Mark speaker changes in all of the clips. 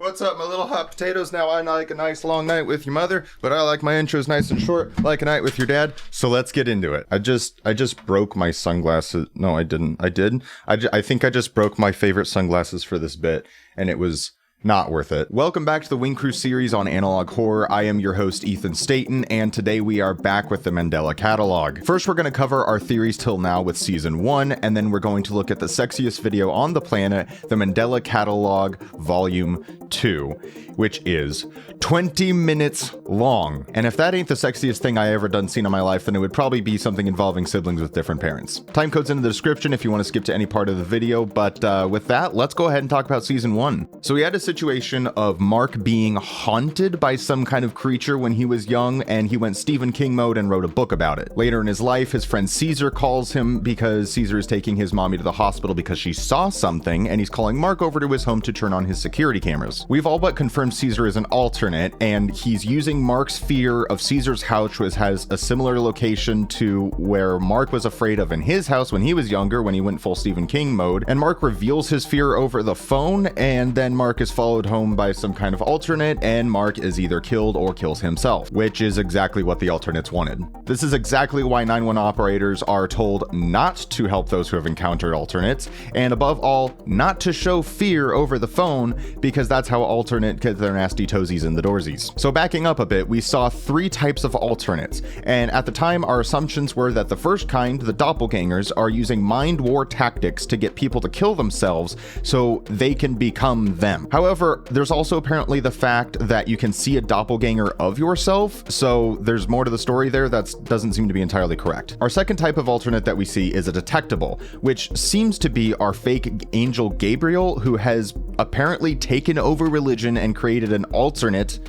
Speaker 1: What's up, my little hot potatoes? Now I like a nice long night with your mother, but I like my intros nice and short, like a night with your dad. So let's get into it. I just broke my sunglasses. No, I didn't. I did. I think I just broke my favorite sunglasses for this bit, and it was not worth it. Welcome back to the Wing Crew series on Analog Horror. I am your host, Ethan Staten, and today we are back with the Mandela Catalogue. First, we're going to cover our theories till now with Season 1, and then we're going to look at the sexiest video on the planet, the Mandela Catalogue VOL.2, which is 20 minutes long. And if that ain't the sexiest thing I ever seen in my life, then it would probably be something involving siblings with different parents. Time code's in the description if you want to skip to any part of the video, but with that, let's go ahead and talk about Season 1. So we had a situation of Mark being haunted by some kind of creature when he was young, and he went Stephen King mode and wrote a book about it. Later in his life, his friend Caesar calls him because Caesar is taking his mommy to the hospital because she saw something, and he's calling Mark over to his home to turn on his security cameras. We've all but confirmed Caesar is an alternate, and he's using Mark's fear of Caesar's house, which has a similar location to where Mark was afraid of in his house when he was younger, when he went full Stephen King mode, and Mark reveals his fear over the phone, and then Mark is followed home by some kind of alternate, and Mark is either killed or kills himself, which is exactly what the alternates wanted. This is exactly why 911 operators are told not to help those who have encountered alternates, and above all, not to show fear over the phone, because that's how alternate get their nasty toesies in the doorsies. So backing up a bit, we saw 3 types of alternates, and at the time our assumptions were that the first kind, the doppelgangers, are using mind war tactics to get people to kill themselves so they can become them. However, there's also apparently the fact that you can see a doppelganger of yourself, so there's more to the story there that doesn't seem to be entirely correct. Our second type of alternate that we see is a detectable, which seems to be our fake angel Gabriel, who has apparently taken over religion and created an alternate,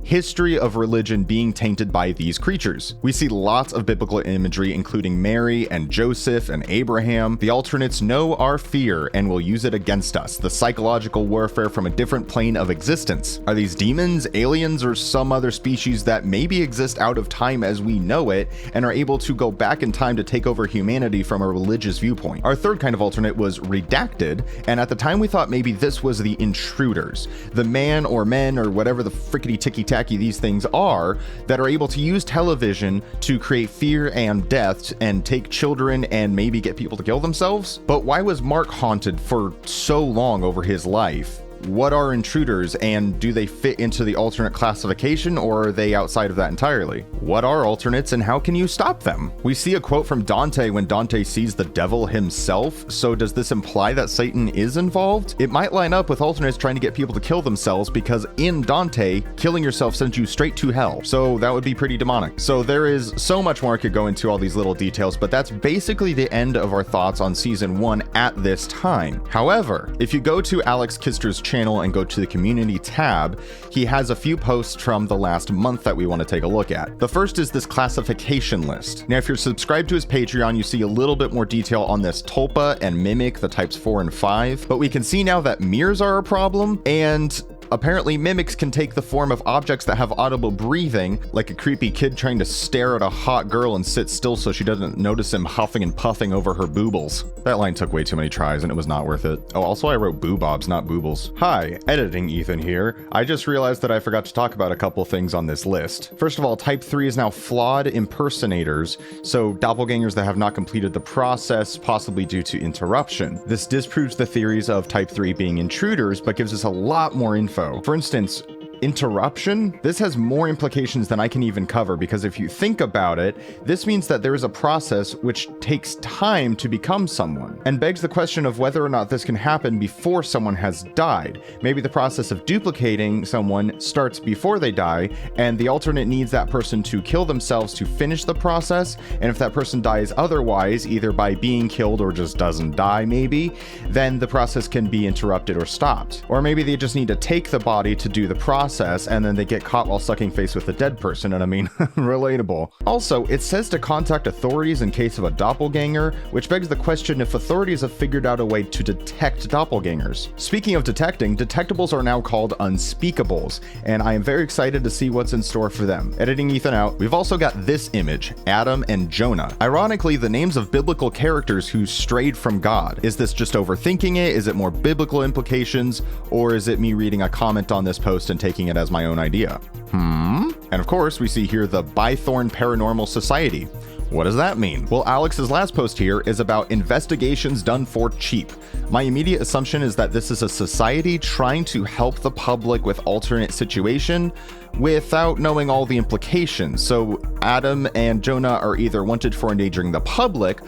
Speaker 1: history of religion being tainted by these creatures. We see lots of biblical imagery, including Mary and Joseph and Abraham. The alternates know our fear and will use it against us, the psychological warfare from a different plane of existence. Are these demons, aliens, or some other species that maybe exist out of time as we know it and are able to go back in time to take over humanity from a religious viewpoint? Our third kind of alternate was redacted, and at the time we thought maybe this was the intruders, the man or men or whatever the frickety ticky tacky these things are, that are able to use television to create fear and death and take children and maybe get people to kill themselves. But why was Mark haunted for so long over his life? What are intruders, and do they fit into the alternate classification, or are they outside of that entirely? What are alternates and how can you stop them? We see a quote from Dante when Dante sees the devil himself, so does this imply that Satan is involved? It might line up with alternates trying to get people to kill themselves, because in Dante, killing yourself sends you straight to hell, so that would be pretty demonic. So there is so much more I could go into all these little details, but that's basically the end of our thoughts on Season 1 at this time. However, if you go to Alex Kister's channel and go to the community tab, he has a few posts from the last month that we want to take a look at. The first is this classification list. Now, if you're subscribed to his Patreon, you see a little bit more detail on this tulpa and mimic, the types 4 and 5, but we can see now that mirrors are a problem, and apparently mimics can take the form of objects that have audible breathing, like a creepy kid trying to stare at a hot girl and sit still so she doesn't notice him huffing and puffing over her boobles. That line took way too many tries and it was not worth it. Oh, also I wrote boobobs, not boobles. Hi, editing Ethan here. I just realized that I forgot to talk about a couple things on this list. First of all, type 3 is now flawed impersonators, so doppelgangers that have not completed the process, possibly due to interruption. This disproves the theories of type 3 being intruders, but gives us a lot more info. For instance, interruption? This has more implications than I can even cover, because if you think about it, this means that there is a process which takes time to become someone, and begs the question of whether or not this can happen before someone has died. Maybe the process of duplicating someone starts before they die, and the alternate needs that person to kill themselves to finish the process, and if that person dies otherwise, either by being killed or just doesn't die maybe, then the process can be interrupted or stopped. Or maybe they just need to take the body to do the process, process, and then they get caught while sucking face with a dead person, and I mean, relatable. Also, it says to contact authorities in case of a doppelganger, which begs the question if authorities have figured out a way to detect doppelgangers. Speaking of detecting, detectables are now called unspeakables, and I am very excited to see what's in store for them. Editing Ethan out, we've also got this image, Adam and Jonah. Ironically, the names of biblical characters who strayed from God. Is this just overthinking it? Is it more biblical implications? Or is it me reading a comment on this post and taking it as my own idea? And of course, we see here the Bythorn Paranormal Society. What does that mean? Well, Alex's last post here is about investigations done for cheap. My immediate assumption is that this is a society trying to help the public with alternate situation without knowing all the implications. So Adam and Jonah are either wanted for endangering the public,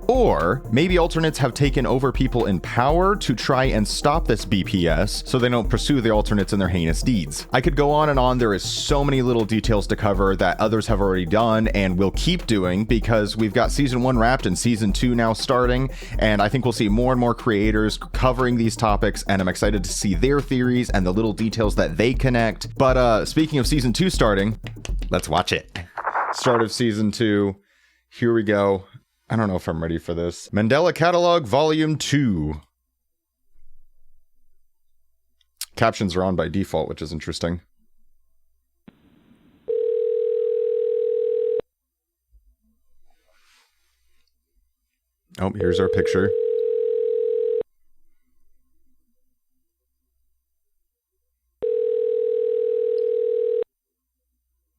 Speaker 1: or maybe alternates have taken over people in power to try and stop this BPS so they don't pursue the alternates in their heinous deeds. I could go on and on. There is so many little details to cover that others have already done and will keep doing, because we've got season 1 wrapped and season 2 now starting, and I think we'll see more and more creators covering these topics, and I'm excited to see their theories and the little details that they connect. But speaking of season 2 starting, let's watch it. Start of season 2. Here we go. I don't know if I'm ready for this. Mandela Catalogue Volume 2. Captions are on by default, which is interesting. Oh, here's our picture.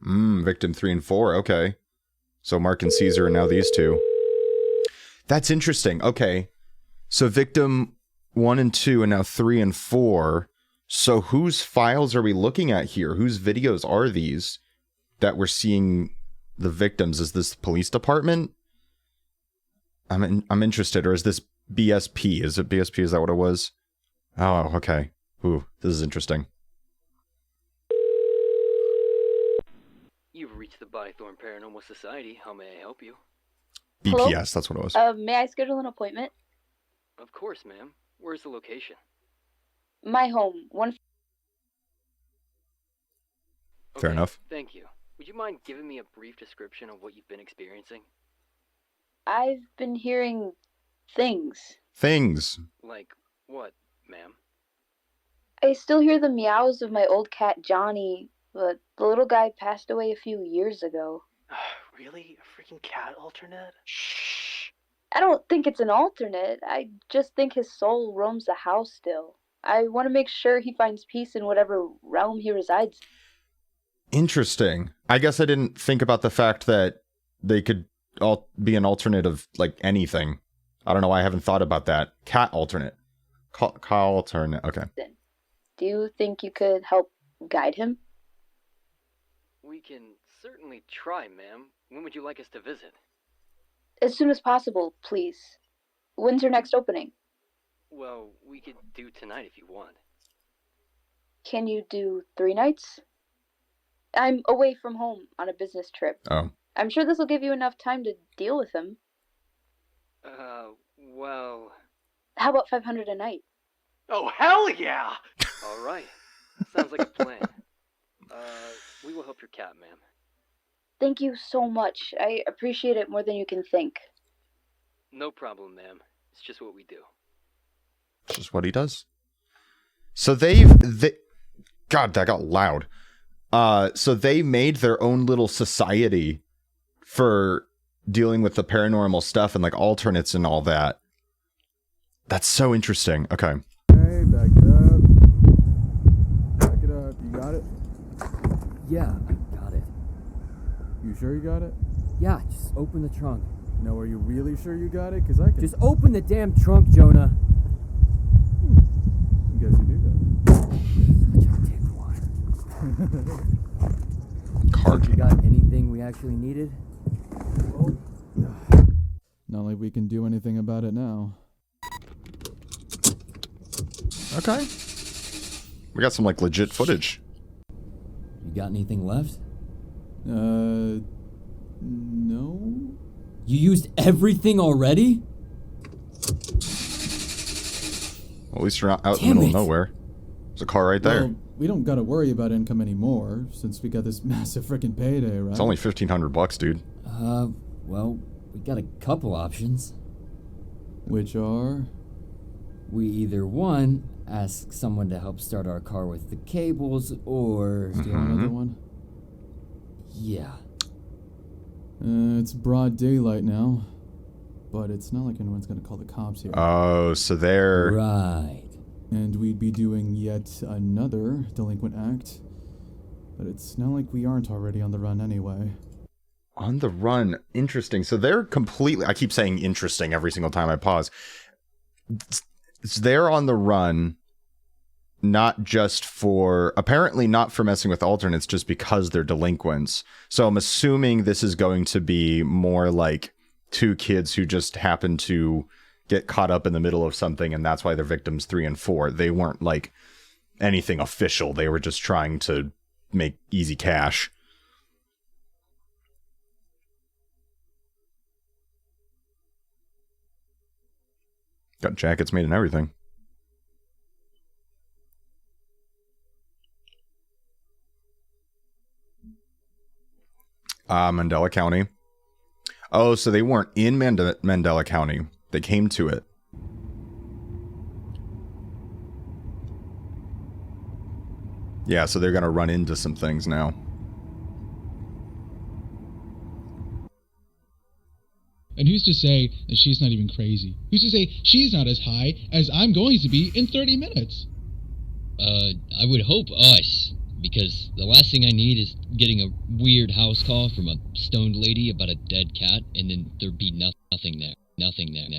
Speaker 1: Victim 3 and 4, okay. So Mark and Caesar are now these two. That's interesting. Okay. So victim 1 and 2 and now 3 and 4. So whose files are we looking at here? Whose videos are these that we're seeing the victims? Is this the police department? I'm interested. Or is this BSP? Is it BSP? Is that what it was? Oh, okay. Ooh, this is interesting.
Speaker 2: You've reached the Bythorn Paranormal Society. How may I help you?
Speaker 1: BPS,
Speaker 3: Hello?
Speaker 1: that's what it was.
Speaker 3: May I schedule an appointment?
Speaker 2: Of course, ma'am. Where's the location?
Speaker 3: My home.
Speaker 1: Fair enough.
Speaker 2: Thank you. Would you mind giving me a brief description of what you've been experiencing?
Speaker 3: I've been hearing things.
Speaker 1: Things.
Speaker 2: Like what, ma'am?
Speaker 3: I still hear the meows of my old cat Johnny, but the little guy passed away a few years ago.
Speaker 2: Really? A freaking cat alternate?
Speaker 3: Shh. I don't think it's an alternate. I just think his soul roams the house still. I want to make sure he finds peace in whatever realm he resides.
Speaker 1: Interesting. I guess I didn't think about the fact that they could all be an alternate of, like, anything. I don't know why I haven't thought about that. Cat alternate. Cat alternate. Okay.
Speaker 3: Do you think you could help guide him?
Speaker 2: We can certainly try, ma'am. When would you like us to visit?
Speaker 3: As soon as possible, please. When's your next opening?
Speaker 2: Well, we could do tonight if you want.
Speaker 3: Can you do 3 nights? I'm away from home on a business trip.
Speaker 1: Oh.
Speaker 3: I'm sure this will give you enough time to deal with him.
Speaker 2: Well...
Speaker 3: How about 500 a night?
Speaker 2: Oh, hell yeah! All right. Sounds like a plan. We will help your cat, ma'am.
Speaker 3: Thank you so much. I appreciate it more than you can think.
Speaker 2: No problem, ma'am. It's just what we do.
Speaker 1: It's just what he does. So God, that got loud. So they made their own little society for dealing with the paranormal stuff and like alternates and all that. That's so interesting. Okay.
Speaker 4: Hey, back it up. Back it up. You got it?
Speaker 5: Yeah, I got it.
Speaker 4: You sure you got it?
Speaker 5: Yeah, just open the trunk.
Speaker 4: No, are you really sure you got it? Because I can...
Speaker 5: Just open the damn trunk, Jonah.
Speaker 4: I guess you do got
Speaker 5: Such a dickwad.
Speaker 1: Card.
Speaker 5: You got anything we actually needed?
Speaker 4: it. Not like we can do anything about it now.
Speaker 1: Okay. We got some like legit footage.
Speaker 5: You got anything left?
Speaker 4: No?
Speaker 5: You used everything already?
Speaker 1: Well, at least you're not out in
Speaker 5: Damn
Speaker 1: the middle
Speaker 5: it.
Speaker 1: of nowhere. There's a car right there.
Speaker 4: Well, we don't gotta worry about income anymore, since we got this massive frickin' payday, right?
Speaker 1: It's only $1,500, dude.
Speaker 5: Well, we got a couple options.
Speaker 4: Which are?
Speaker 5: We either, one, ask someone to help start our car with the cables, or...
Speaker 4: Steal another one?
Speaker 5: Yeah.
Speaker 4: It's broad daylight now. But it's not like anyone's gonna call the cops here.
Speaker 1: Oh, so they're...
Speaker 5: Right.
Speaker 4: And we'd be doing yet another delinquent act. But it's not like we aren't already on the run anyway.
Speaker 1: On the run. Interesting. So they're completely... I keep saying interesting every single time I pause. They're on the run, not just for... Apparently not for messing with alternates, just because they're delinquents. So I'm assuming this is going to be more like two kids who just happen to get caught up in the middle of something, and that's why they're victims 3 and 4. They weren't like anything official. They were just trying to make easy cash. Got jackets made and everything. Mandela County. Oh, so they weren't in Mandela County. They came to it. Yeah, so they're going to run into some things now.
Speaker 6: And who's to say that she's not even crazy? Who's to say she's not as high as I'm going to be in 30 minutes?
Speaker 7: I would hope us, because the last thing I need is getting a weird house call from a stoned lady about a dead cat, and then there'd be nothing there. Nothing there.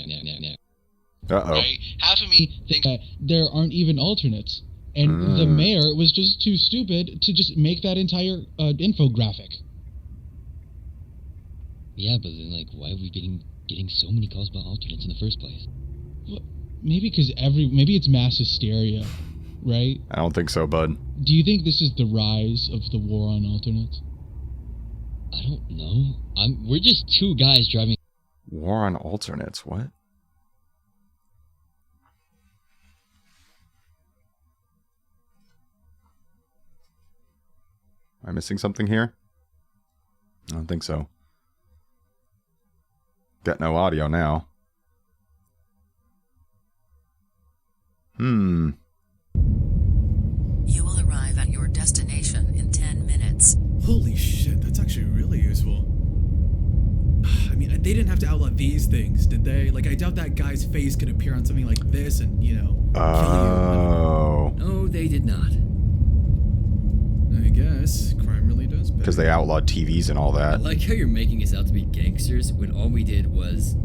Speaker 1: Uh-oh.
Speaker 6: Right? Half of me thinks that there aren't even alternates. And the mayor was just too stupid to just make that entire infographic.
Speaker 7: Yeah, but then, like, why are we getting so many calls about alternates in the first place?
Speaker 6: Well, maybe because maybe it's mass hysteria, right?
Speaker 1: I don't think so, bud.
Speaker 6: Do you think this is the rise of the war on alternates?
Speaker 7: I don't know. We're just two guys driving.
Speaker 1: War on alternates, what? Am I missing something here? I don't think so. Got no audio now.
Speaker 8: You will arrive at your destination in 10 minutes.
Speaker 9: Holy shit, that's actually really useful. I mean, they didn't have to outlaw these things, did they? Like, I doubt that guy's face could appear on something like this and, you know,
Speaker 1: Oh.
Speaker 9: kill you.
Speaker 5: No, they did not.
Speaker 9: I guess crime really does pay.
Speaker 1: Because they outlawed TVs and all
Speaker 5: I
Speaker 1: that.
Speaker 5: like how you're making us out to be gangsters when all we did was,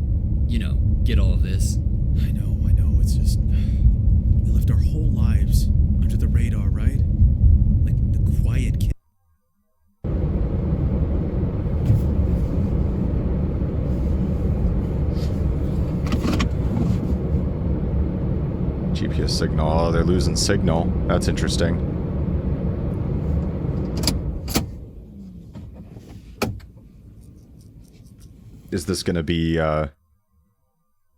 Speaker 5: you know, get all of this.
Speaker 9: I know, it's just... We lived our whole lives under the radar, right? Like the quiet kid.
Speaker 1: GPS signal. Oh, they're losing signal. That's interesting. Is this going to be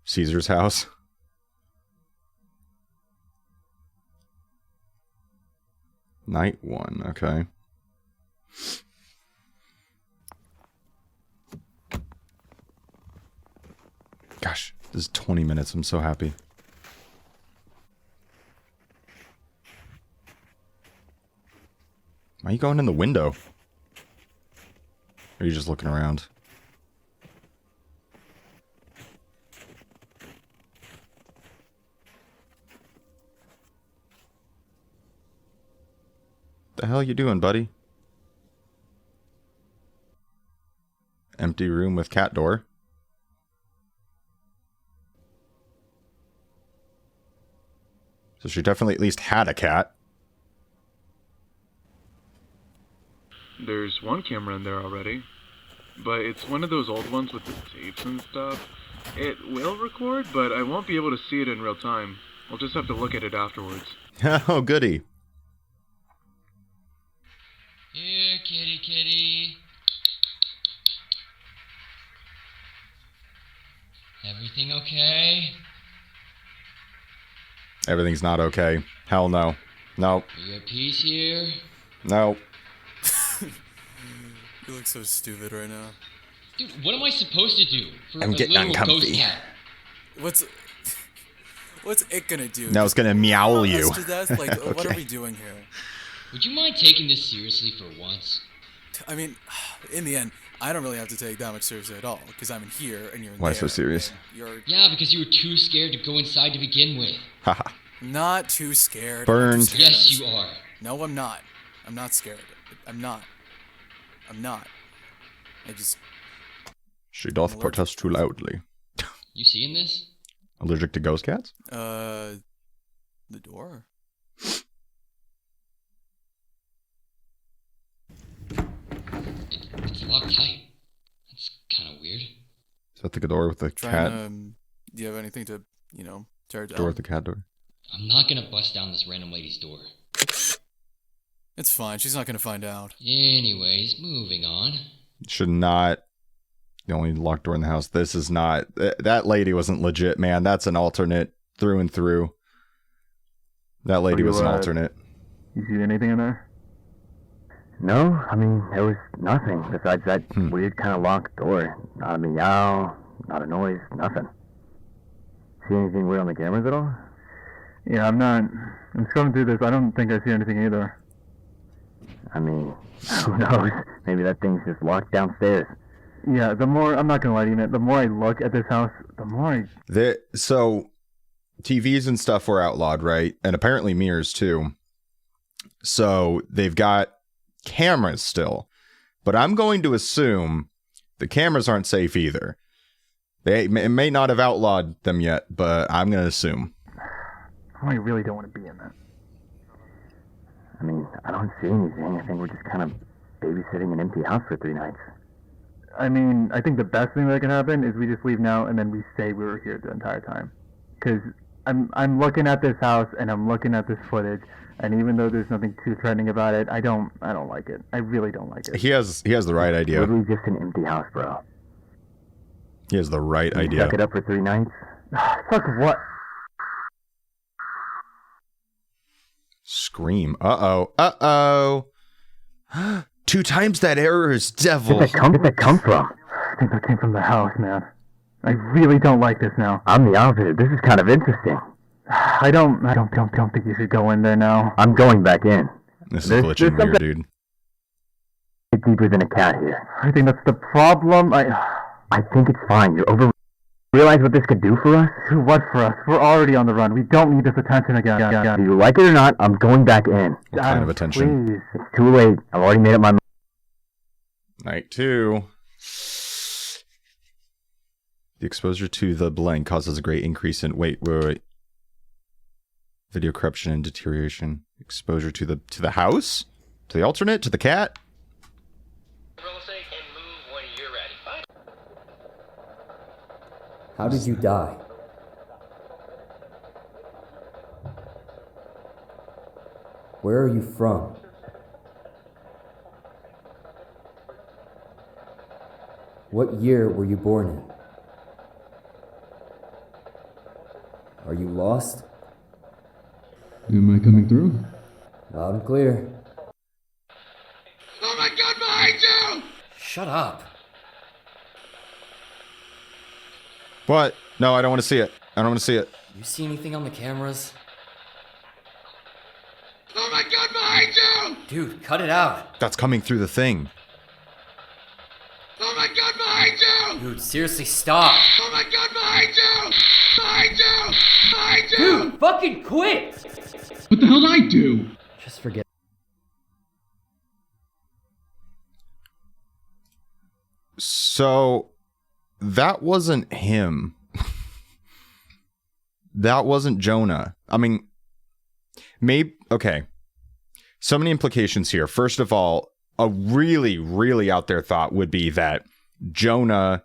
Speaker 1: Caesar's house? Night 1, okay. Gosh, this is 20 minutes. I'm so happy. Why are you going in the window? Or are you just looking around? The hell you doing, buddy? Empty room with cat door. So she definitely at least had a cat.
Speaker 10: There's one camera in there already, but it's one of those old ones with the tapes and stuff. It will record, but I won't be able to see it in real time. I'll just have to look at it afterwards.
Speaker 1: Oh, goody.
Speaker 7: Here, kitty, kitty. Everything okay?
Speaker 1: Everything's not okay. Hell no. Nope.
Speaker 7: We got peace here.
Speaker 1: Nope.
Speaker 11: You look so stupid right now.
Speaker 7: Dude, what am I supposed to do for
Speaker 1: I'm
Speaker 7: a
Speaker 1: getting
Speaker 7: little
Speaker 1: uncomfy.
Speaker 7: ghost cat?
Speaker 11: What's it gonna do?
Speaker 1: Now it's gonna meow you.
Speaker 11: Us to death? Like, what are
Speaker 1: Okay.
Speaker 11: we doing here?
Speaker 7: Would you mind taking this seriously for once?
Speaker 11: I mean, in the end, I don't really have to take that much seriously at all, because I'm in here and you're in
Speaker 1: Why
Speaker 11: there.
Speaker 1: so serious?
Speaker 11: and You're
Speaker 7: Yeah, because you were too scared to go inside to begin with.
Speaker 1: Haha.
Speaker 11: not too scared.
Speaker 1: Burned.
Speaker 11: I'm too scared.
Speaker 7: Yes, you are.
Speaker 11: No, I'm not. I'm not scared. I'm not. I just...
Speaker 1: She doth protest too loudly.
Speaker 7: You seeing this?
Speaker 1: Allergic to ghost cats?
Speaker 11: The door?
Speaker 7: It's locked tight. That's kind of weird.
Speaker 1: Is that the door with the cat?
Speaker 11: Do you have anything to, tear it down?
Speaker 1: Door with the cat door?
Speaker 7: I'm not gonna bust down this random lady's door.
Speaker 11: It's fine. She's not gonna find out.
Speaker 7: Anyways, moving on.
Speaker 1: Should not. The only locked door in the house. This is not. That lady wasn't legit, man. That's an alternate through and through. That lady was an alternate.
Speaker 12: You see anything in there?
Speaker 13: No, I mean, there was nothing besides that weird kind of locked door. Not a meow, not a noise, nothing. See anything weird on the cameras at all?
Speaker 12: Yeah, I'm scrolling through this. I don't think I see anything either.
Speaker 13: I mean, who knows? Maybe that thing's just locked downstairs.
Speaker 12: Yeah, I'm not gonna lie to you, man, the more I look at this house, the more
Speaker 1: So, TVs and stuff were outlawed, right? And apparently mirrors too. So, they've got cameras still. But I'm going to assume the cameras aren't safe either. They may not have outlawed them yet, but I'm going to assume.
Speaker 12: I really don't want to be in that.
Speaker 13: I mean, I don't see anything. I think we're just kind of babysitting an empty house for 3 nights.
Speaker 12: I mean, I think the best thing that can happen is we just leave now and then we say we were here the entire time. Because I'm looking at this house and I'm looking at this footage, and even though there's nothing too threatening about it, I don't like it. I really don't like it.
Speaker 1: He has the right idea.
Speaker 13: Literally just an empty house, bro.
Speaker 1: He has the right idea.
Speaker 13: Suck it up for 3 nights?
Speaker 12: Fuck what?
Speaker 1: Scream. Uh-oh. Uh-oh. 2 times that error is devil.
Speaker 13: Where'd that come from?
Speaker 12: I think that came from the house, man. I really don't like this now.
Speaker 13: I'm the opposite. This is kind of interesting.
Speaker 12: I don't think you should go in there now.
Speaker 13: I'm going back in.
Speaker 1: This is glitching weird, dude.
Speaker 13: Deeper than a cat here.
Speaker 12: I think that's the problem.
Speaker 13: I think it's fine. You're over. Realize what this could do for us?
Speaker 12: Do what for us? We're already on the run. We don't need this attention again.
Speaker 13: Do you like it or not? I'm going back in.
Speaker 1: What kind of attention?
Speaker 12: Please.
Speaker 13: It's too late. I've already made up my mind.
Speaker 1: Night 2. The exposure to the blank causes a great increase in wait. Video corruption and deterioration. Exposure to the house? To the alternate? To the cat?
Speaker 5: How did you die? Where are you from? What year were you born in? Are you lost?
Speaker 4: Am I coming through?
Speaker 5: Loud and clear.
Speaker 14: Oh my god, behind you!
Speaker 5: Shut up.
Speaker 1: What? No, I don't want to see it. I don't want to see it.
Speaker 5: You see anything on the cameras?
Speaker 14: Oh my god, behind you!
Speaker 5: Dude, cut it out.
Speaker 1: That's coming through the thing.
Speaker 14: Oh my god, behind you!
Speaker 5: Dude, seriously, stop.
Speaker 14: Oh my god, behind you! Behind you! Behind you!
Speaker 5: Dude, fucking quit!
Speaker 6: What the hell did I do?
Speaker 5: Just forget.
Speaker 1: So, that wasn't him. That wasn't Jonah. I mean, maybe, okay. So many implications here. First of all, a really, really out there thought would be that Jonah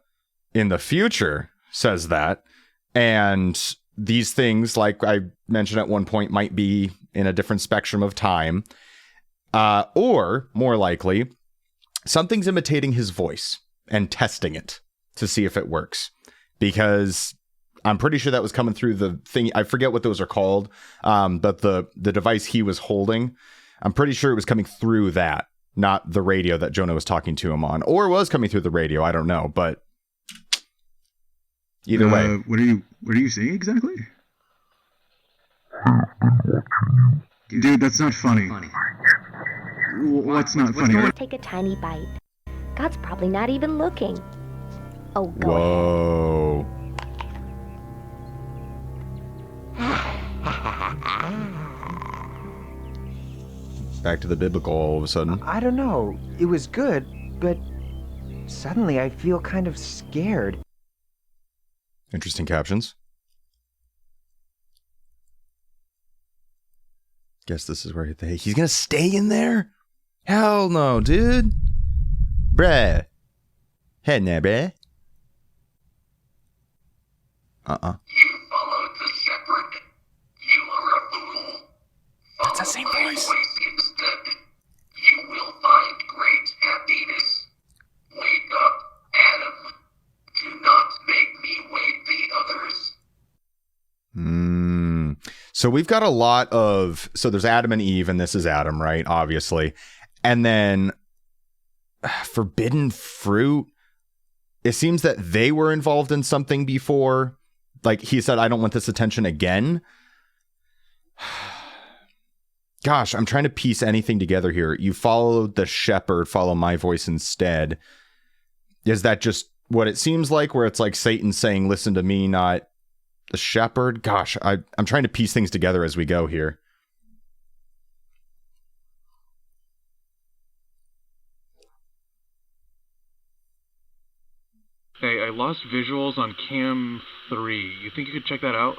Speaker 1: in the future says that, and these things, like I mentioned at one point, might be in a different spectrum of time. Or, more likely, something's imitating his voice and testing it to see if it works. Because I'm pretty sure that was coming through the thing. I forget what those are called, but the device he was holding, I'm pretty sure it was coming through that, not the radio that Jonah was talking to him on, or was coming through the radio. I don't know, but either way.
Speaker 15: What are you saying exactly? Dude, that's not funny. What's not funny?
Speaker 16: Take a tiny bite. God's probably not even looking. Oh, go
Speaker 1: Whoa. Back to the biblical all of a sudden.
Speaker 17: I don't know. It was good, but suddenly I feel kind of scared.
Speaker 1: Interesting captions. Guess this is where he's gonna stay in there? Hell no, dude. Bruh. Head now, bruh.
Speaker 14: You followed the shepherd. You are a fool.
Speaker 1: That's the same voice.
Speaker 14: Instead, you will find great happiness. Wake up, Adam. Do not make me wake the others.
Speaker 1: So we've got a lot of... So there's Adam and Eve, and this is Adam, right? Obviously. And then forbidden fruit. It seems that they were involved in something before. Like he said, I don't want this attention again. Gosh, I'm trying to piece anything together here. You followed the shepherd, follow my voice instead. Is that just what it seems like, where it's like Satan saying, listen to me, not the shepherd? Gosh, I'm trying to piece things together as we go here.
Speaker 10: Hey, I lost visuals on cam 3. You think you could check that out?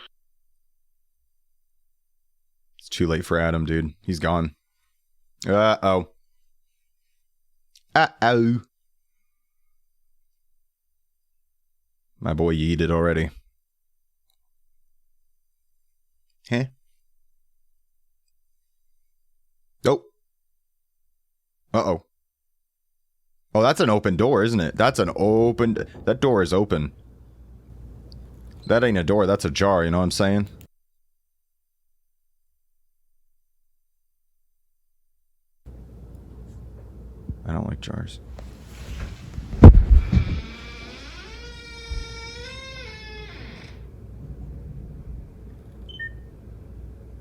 Speaker 1: It's too late for Adam, dude. He's gone. Uh-oh. Uh-oh. My boy yeeted already. Huh? Oh. Uh-oh. Oh, that's an open door, isn't it? That's an open... That door is open. That ain't a door, that's a jar, you know what I'm saying? I don't like jars.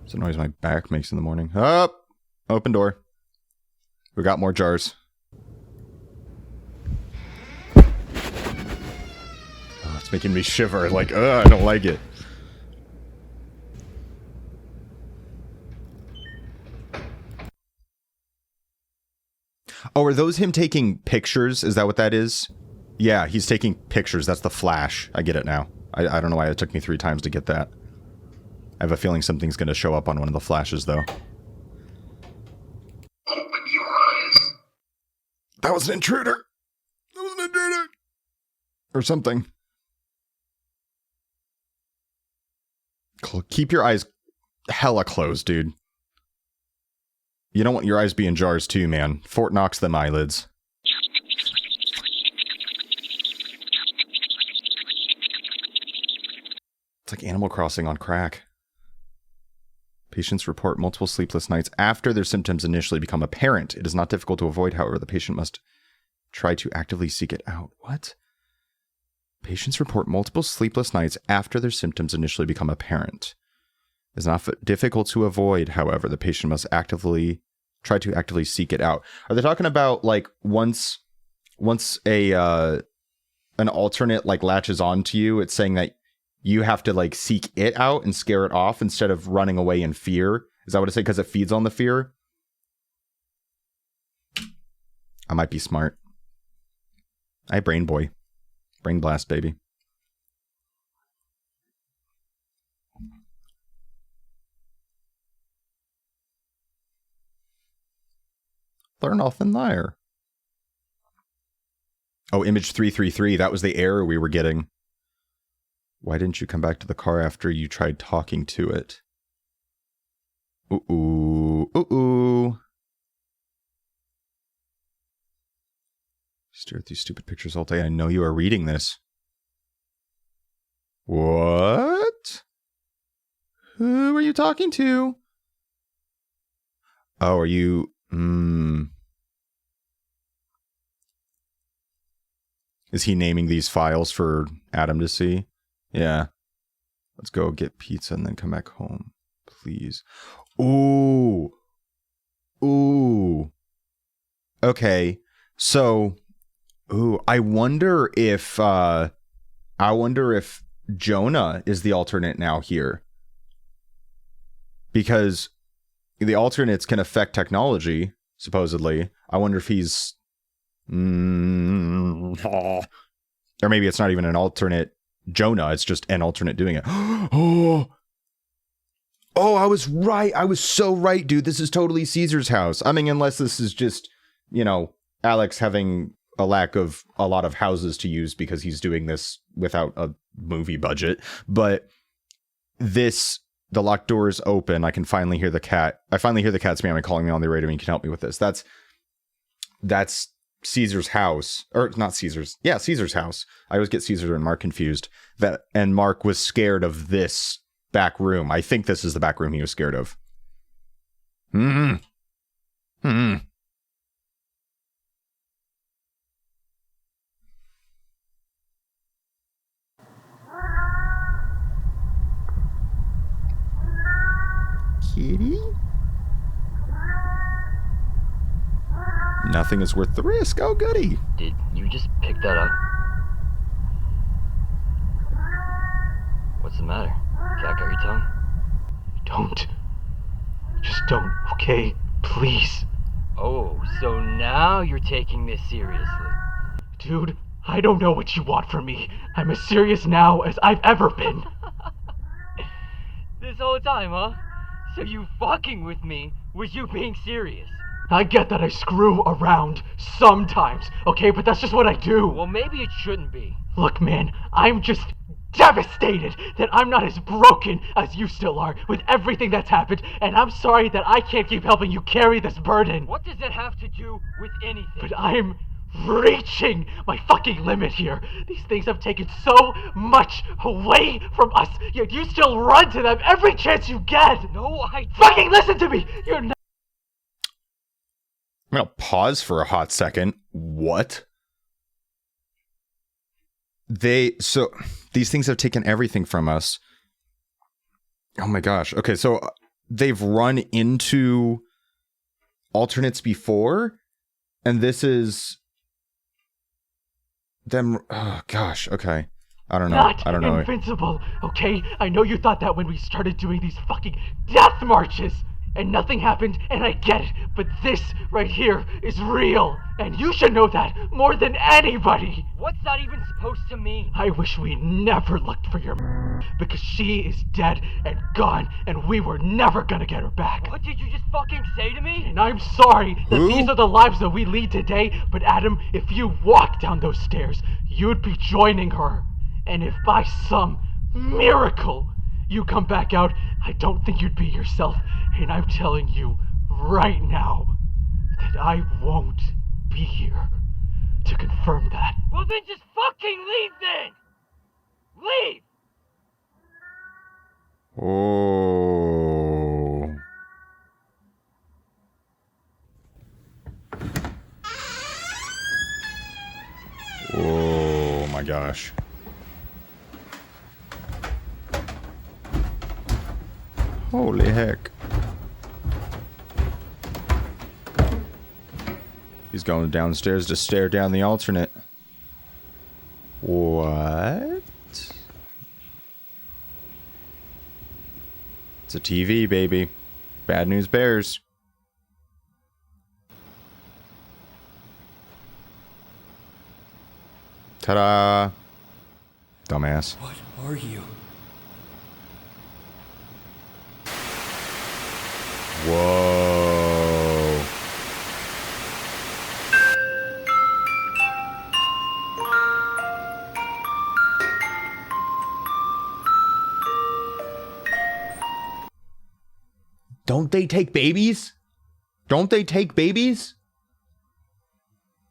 Speaker 1: It's a noise my back makes in the morning. Up! Open door. We got more jars. Oh, it's making me shiver. Like, I don't like it. Oh, are those him taking pictures? Is that what that is? Yeah, he's taking pictures. That's the flash. I get it now. I don't know why it took me 3 times to get that. I have a feeling something's going to show up on one of the flashes, though.
Speaker 14: Open your eyes.
Speaker 1: That was an intruder. That was an intruder. Or something. Keep your eyes hella closed, dude. You don't want your eyes being jars too, man. Fort Knox them eyelids. It's like Animal Crossing on crack. Patients report multiple sleepless nights after their symptoms initially become apparent. It is not difficult to avoid, however, the patient must try to actively seek it out. What? Patients report multiple sleepless nights after their symptoms initially become apparent. It is not difficult to avoid, however, the patient must try to actively seek it out. Are they talking about like once a an alternate like latches onto you, it's saying that you have to like seek it out and scare it off instead of running away in fear? Is that what it said? Because it feeds on the fear? I might be smart. I brain boy. Brain blast, baby. Learn off and liar. Oh, image 333. That was the error we were getting. Why didn't you come back to the car after you tried talking to it? Ooh. Ooh. Stare at these stupid pictures all day. I know you are reading this. What? Who are you talking to? Oh, are you... Is he naming these files for Adam to see? Yeah. Let's go get pizza and then come back home. Please. Ooh. Ooh. Okay. So, I wonder if Jonah is the alternate now here. Because the alternates can affect technology, supposedly. I wonder if he's... or maybe it's not even an alternate Jonah, it's just an alternate doing it. Oh, I was right. I was so right, dude. This is totally Caesar's house. I mean, unless this is just, you know, Alex having a lack of a lot of houses to use because he's doing this without a movie budget. But this... The locked door is open. I can finally hear the cat. I finally hear the cat's meowing, calling me on the radio, and you can help me with this. That's Caesar's house. Or not Caesar's. Yeah, Caesar's house. I always get Caesar and Mark confused. And Mark was scared of this back room. I think this is the back room he was scared of. Kitty? Nothing is worth the risk. Oh, goody.
Speaker 18: Did you just pick that up? What's the matter? Cat got your tongue?
Speaker 2: Don't. Just don't, okay? Please.
Speaker 18: Oh, so now you're taking this seriously.
Speaker 2: Dude, I don't know what you want from me. I'm as serious now as I've ever been.
Speaker 18: This whole time, huh? So you fucking with me was you being serious?
Speaker 2: I get that I screw around sometimes, okay? But that's just what I do.
Speaker 18: Well, maybe it shouldn't be.
Speaker 2: Look, man, I'm just devastated that I'm not as broken as you still are with everything that's happened, and I'm sorry that I can't keep helping you carry this burden.
Speaker 18: What does that have to do with anything?
Speaker 2: But I'm reaching my fucking limit here. These things have taken so much away from us, yet you still run to them every chance you get.
Speaker 18: No, I don't.
Speaker 2: Fucking listen to me. You're not.
Speaker 1: I'm gonna pause for a hot second. What? So these things have taken everything from us. Oh my gosh. Okay, so they've run into alternates before, and this is them. Oh gosh. Okay. I don't know. I don't know.
Speaker 2: Invincible, okay? I know you thought that when we started doing these fucking death marches. And nothing happened, and I get it, but this right here is real, and you should know that more than anybody.
Speaker 18: What's that even supposed to mean?
Speaker 2: I wish we never looked for your because she is dead and gone, and we were never gonna get her back.
Speaker 18: What did you just fucking say to me?
Speaker 2: And I'm sorry that these are the lives that we lead today, but Adam, if you walk down those stairs, you'd be joining her. And if by some miracle you come back out, I don't think you'd be yourself. And I'm telling you right now that I won't be here to confirm that.
Speaker 18: Well then just fucking leave then! Leave!
Speaker 1: Oh. Oh my gosh. Holy heck. He's going downstairs to stare down the alternate. What? It's a TV, baby. Bad news bears. Ta-da! Dumbass.
Speaker 5: What are you?
Speaker 1: Whoa. Don't they take babies? Don't they take babies?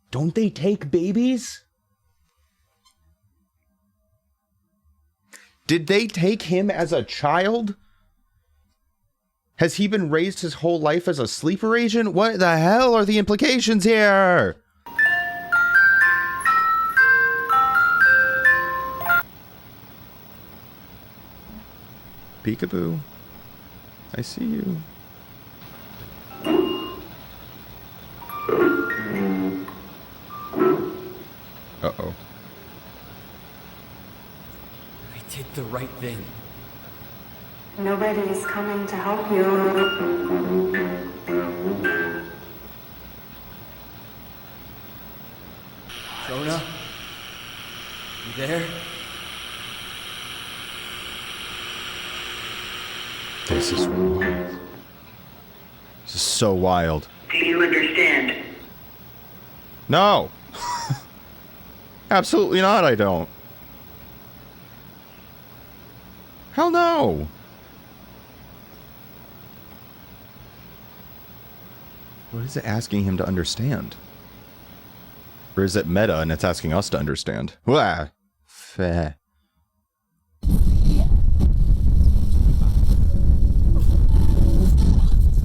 Speaker 1: Don't they take babies? Did they take him as a child? Has he been raised his whole life as a sleeper agent? What the hell are the implications here? Peekaboo. I see you. Uh-oh.
Speaker 5: I did the right thing.
Speaker 19: Nobody is coming to help you.
Speaker 5: Jonah? You there?
Speaker 1: This is wild. This is so wild.
Speaker 19: Do you understand?
Speaker 1: No! Absolutely not, I don't. Hell no! What is it asking him to understand? Or is it meta and it's asking us to understand? Wah! Feh.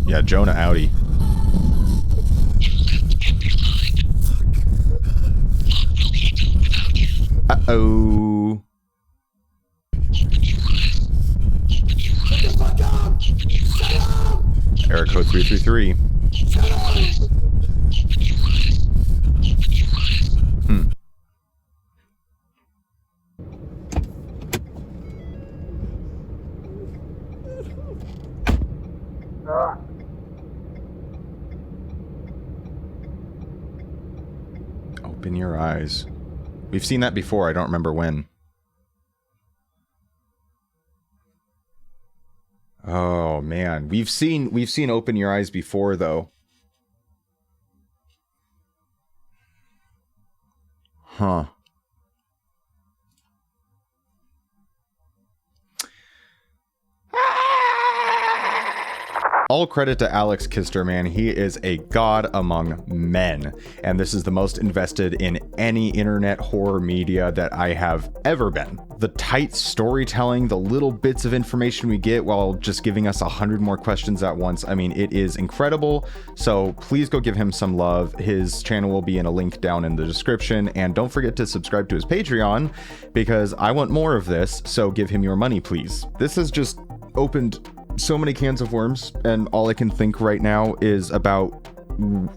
Speaker 1: Yeah, Jonah outie. Uh-oh. Error code 333. Open your eyes. We've seen that before, I don't remember when. Oh man, we've seen Open Your Eyes before though. Huh. All credit to Alex Kister, man. He is a god among men. And this is the most invested in any internet horror media that I have ever been. The tight storytelling, the little bits of information we get while just giving us 100 more questions at once. I mean, it is incredible. So please go give him some love. His channel will be in a link down in the description. And don't forget to subscribe to his Patreon because I want more of this. So give him your money, please. This has just opened so many cans of worms, and all I can think right now is about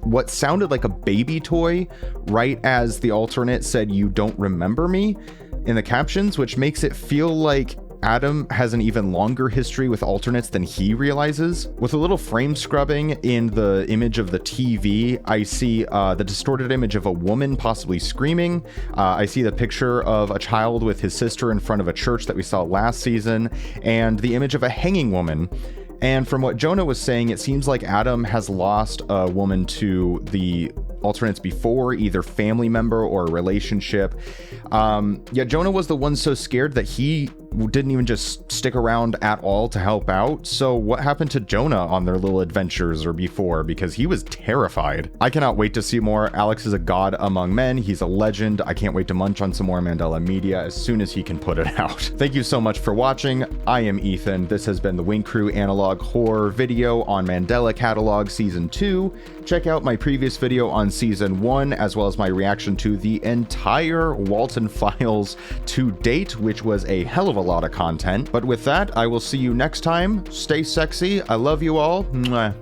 Speaker 1: what sounded like a baby toy right as the alternate said, "You don't remember me," in the captions, which makes it feel like Adam has an even longer history with alternates than he realizes. With a little frame scrubbing in the image of the TV, I see the distorted image of a woman possibly screaming. I see the picture of a child with his sister in front of a church that we saw last season, and the image of a hanging woman. And from what Jonah was saying, it seems like Adam has lost a woman to the alternates before, either family member or a relationship. Yet Jonah was the one so scared that he didn't even just stick around at all to help out. So what happened to Jonah on their little adventures or before? Because he was terrified. I cannot wait to see more. Alex is a god among men. He's a legend. I can't wait to munch on some more Mandela media as soon as he can put it out. Thank you so much for watching. I am Ethan. This has been the Wing Crew Analog Horror video on Mandela Catalogue Season 2. Check out my previous video on Season 1, as well as my reaction to the entire Walten Files to date, which was a hell of a lot of content. But with that, I will see you next time. Stay sexy. I love you all. Mwah.